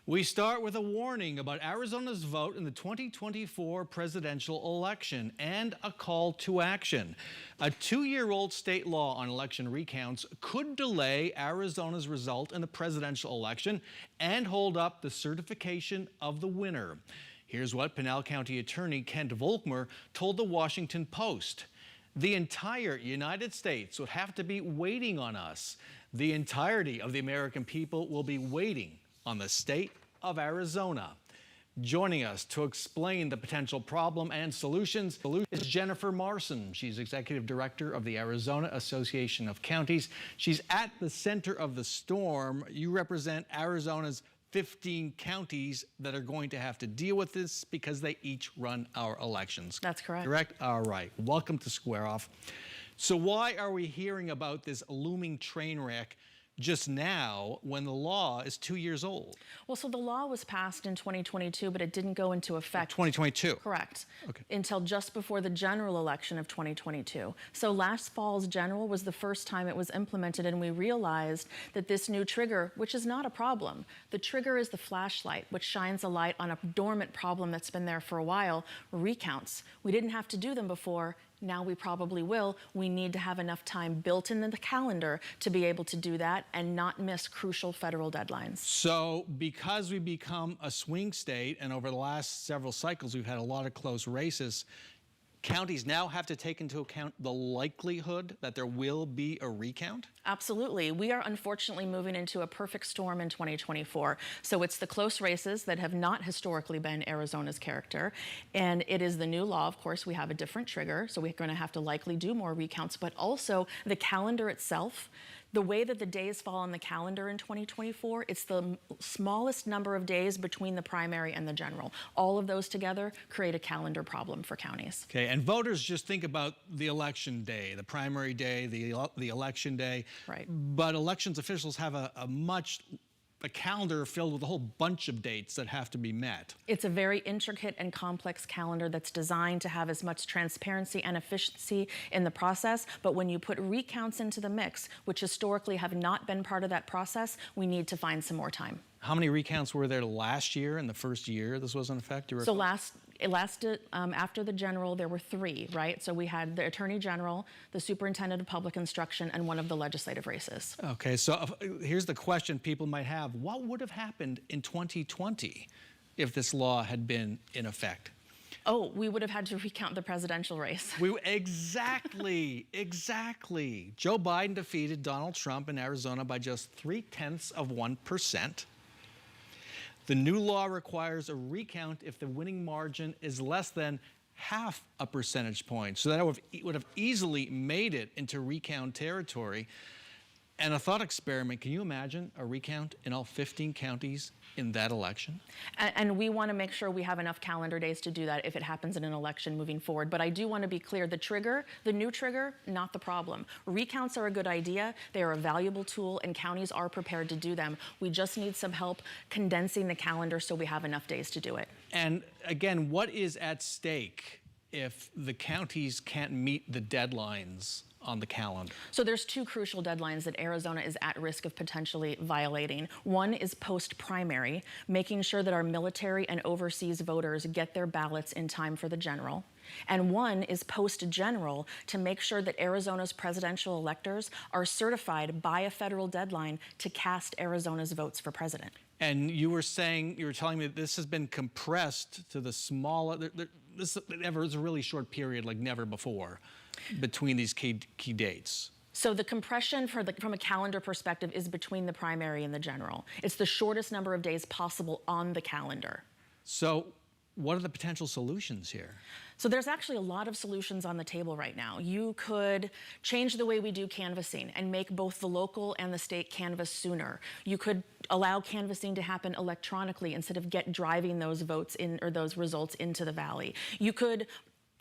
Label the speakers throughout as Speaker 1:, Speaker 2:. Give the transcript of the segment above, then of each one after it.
Speaker 1: We start with a warning about Arizona's vote in the 2024 presidential election and a call to action. A 2-year-old state law on election recounts could delay Arizona's result in the presidential election and hold up the certification of the winner. Here's what Pinal County Attorney Kent Volkmer told the Washington Post. The entire United States would have to be waiting on us. The entirety of the American people will be waiting on the state of Arizona. Joining us to explain the potential problem and solutions is Jennifer Marson. She's Executive Director of the Arizona Association of Counties. She's at the center of the storm. You represent Arizona's 15 counties that are going to have to deal with this because they each run our elections.
Speaker 2: That's correct.
Speaker 1: Correct? All right. Welcome to Square Off. So why are we hearing about this looming train wreck just now when the law is 2 years old?
Speaker 2: Well, so the law was passed in 2022, but it didn't go into effect.
Speaker 1: 2022?
Speaker 2: Correct.
Speaker 1: Okay.
Speaker 2: Until just before the general election of 2022. So last fall's general was the first time it was implemented, and we realized that this new trigger, which is not a problem, the trigger is the flashlight, which shines a light on a dormant problem that's been there for a while, recounts. We didn't have to do them before. Now we probably will. We need to have enough time built into the calendar to be able to do that and not miss crucial federal deadlines.
Speaker 1: So because we become a swing state, and over the last several cycles we've had a lot of close races, counties now have to take into account the likelihood that there will be a recount?
Speaker 2: Absolutely. We are unfortunately moving into a perfect storm in 2024. So it's the close races that have not historically been Arizona's character. And it is the new law. Of course, we have a different trigger. So we're going to have to likely do more recounts, but also the calendar itself. The way that the days fall on the calendar in 2024, it's the smallest number of days between the primary and the general. All of those together create a calendar problem for counties.
Speaker 1: Okay, and voters just think about the election day, the primary day, the election day.
Speaker 2: Right.
Speaker 1: But elections officials have a calendar filled with a whole bunch of dates that have to be met.
Speaker 2: It's a very intricate and complex calendar that's designed to have as much transparency and efficiency in the process. But when you put recounts into the mix, which historically have not been part of that process, we need to find some more time.
Speaker 1: How many recounts were there last year, in the first year this was in effect?
Speaker 2: So after the general, there were 3, right? So we had the Attorney General, the Superintendent of Public Instruction, and one of the legislative races.
Speaker 1: Okay, so here's the question people might have. What would have happened in 2020 if this law had been in effect?
Speaker 2: Oh, we would have had to recount the presidential race.
Speaker 1: Exactly. Joe Biden defeated Donald Trump in Arizona by just 0.3%. The new law requires a recount if the winning margin is less than half a percentage point. So that would have easily made it into recount territory. And a thought experiment, can you imagine a recount in all 15 counties in that election?
Speaker 2: And we want to make sure we have enough calendar days to do that if it happens in an election moving forward. But I do want to be clear, the new trigger, not the problem. Recounts are a good idea. They are a valuable tool, and counties are prepared to do them. We just need some help condensing the calendar so we have enough days to do it.
Speaker 1: And again, what is at stake if the counties can't meet the deadlines on the calendar?
Speaker 2: So there's 2 crucial deadlines that Arizona is at risk of potentially violating. One is post-primary, making sure that our military and overseas voters get their ballots in time for the general. And one is post-general, to make sure that Arizona's presidential electors are certified by a federal deadline to cast Arizona's votes for president.
Speaker 1: And you were telling me that this has been compressed to the small, this is a really short period like never before between these key dates.
Speaker 2: So the compression from a calendar perspective is between the primary and the general. It's the shortest number of days possible on the calendar.
Speaker 1: So what are the potential solutions here?
Speaker 2: So there's actually a lot of solutions on the table right now. You could change the way we do canvassing and make both the local and the state canvass sooner. You could allow canvassing to happen electronically instead of driving those votes in or those results into the valley. You could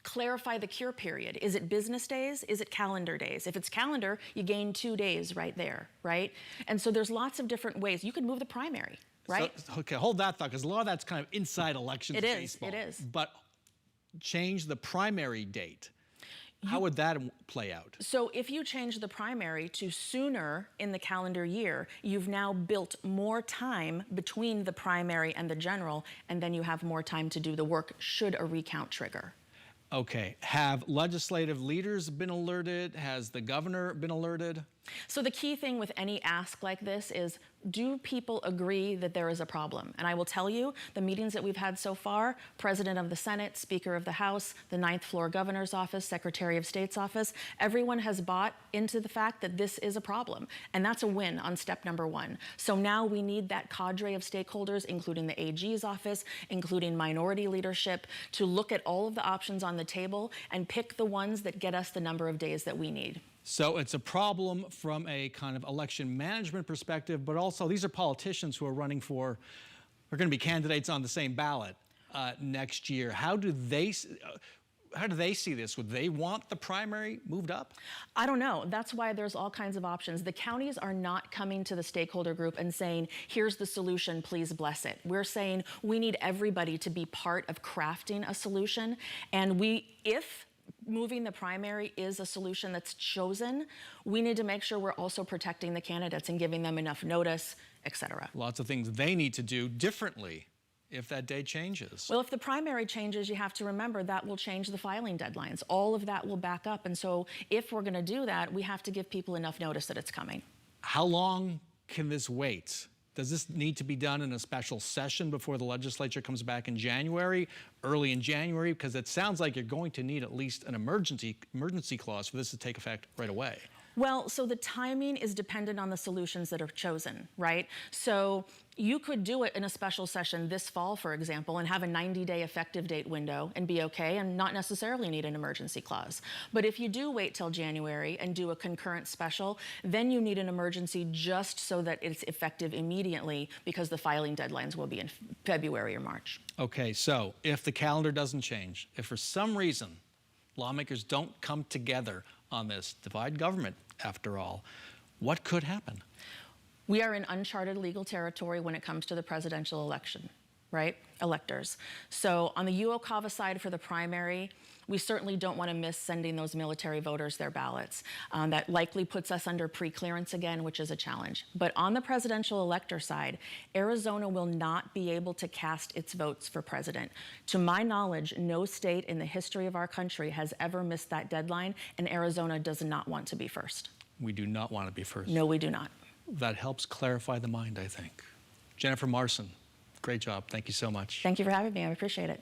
Speaker 2: clarify the cure period. Is it business days? Is it calendar days? If it's calendar, you gain 2 days right there, right? And so there's lots of different ways. You could move the primary, right?
Speaker 1: So, okay, hold that thought, because a lot of that's kind of inside elections baseball.
Speaker 2: It is.
Speaker 1: But change the primary date. How would that play out?
Speaker 2: So if you change the primary to sooner in the calendar year, you've now built more time between the primary and the general, and then you have more time to do the work should a recount trigger.
Speaker 1: Okay, have legislative leaders been alerted? Has the governor been alerted?
Speaker 2: So the key thing with any ask like this is, do people agree that there is a problem? And I will tell you, the meetings that we've had so far, President of the Senate, Speaker of the House, the Ninth Floor Governor's Office, Secretary of State's Office, everyone has bought into the fact that this is a problem. And that's a win on step number one. So now we need that cadre of stakeholders, including the AG's office, including minority leadership, to look at all of the options on the table and pick the ones that get us the number of days that we need.
Speaker 1: So it's a problem from a kind of election management perspective, but also these are politicians who are running for, are going to be candidates on the same ballot next year. How do they see this? Would they want the primary moved up?
Speaker 2: I don't know. That's why there's all kinds of options. The counties are not coming to the stakeholder group and saying, here's the solution, please bless it. We're saying we need everybody to be part of crafting a solution. And if moving the primary is a solution that's chosen, we need to make sure we're also protecting the candidates and giving them enough notice, et cetera.
Speaker 1: Lots of things they need to do differently if that day changes.
Speaker 2: Well, if the primary changes, you have to remember that will change the filing deadlines. All of that will back up. And so if we're going to do that, we have to give people enough notice that it's coming.
Speaker 1: How long can this wait? Does this need to be done in a special session before the legislature comes back in January, early in January? Because it sounds like you're going to need at least an emergency clause for this to take effect right away.
Speaker 2: Well, so the timing is dependent on the solutions that are chosen, right? So you could do it in a special session this fall, for example, and have a 90-day effective date window and be okay and not necessarily need an emergency clause. But if you do wait till January and do a concurrent special, then you need an emergency just so that it's effective immediately because the filing deadlines will be in February or March.
Speaker 1: Okay, so if the calendar doesn't change, if for some reason lawmakers don't come together on this, divide government after all, what could happen?
Speaker 2: We are in uncharted legal territory when it comes to the presidential election, right? Electors. So on the UOCAVA side for the primary, we certainly don't want to miss sending those military voters their ballots. That likely puts us under pre-clearance again, which is a challenge. But on the presidential elector side, Arizona will not be able to cast its votes for president. To my knowledge, no state in the history of our country has ever missed that deadline, and Arizona does not want to be first.
Speaker 1: We do not want to be first.
Speaker 2: No, we do not.
Speaker 1: That helps clarify the mind, I think. Jennifer Marson, great job. Thank you so much.
Speaker 2: Thank you for having me. I appreciate it.